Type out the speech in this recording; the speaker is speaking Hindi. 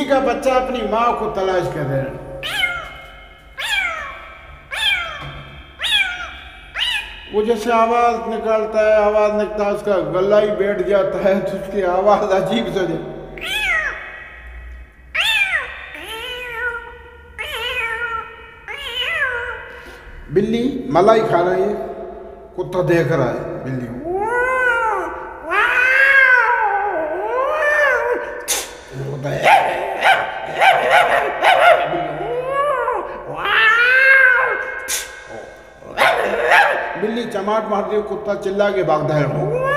का बच्चा अपनी माँ को तलाश कर रहा है। वो जैसे आवाज निकालता है, आवाज निकलता है, उसका गला ही बैठ जाता है तो उसकी आवाज अजीब से जाती। बिल्ली मलाई खा रही है, कुत्ता देख रहा है बिल्ली को। बिल्ली चमाट मारती है, कुत्ता चिल्ला के भागता है।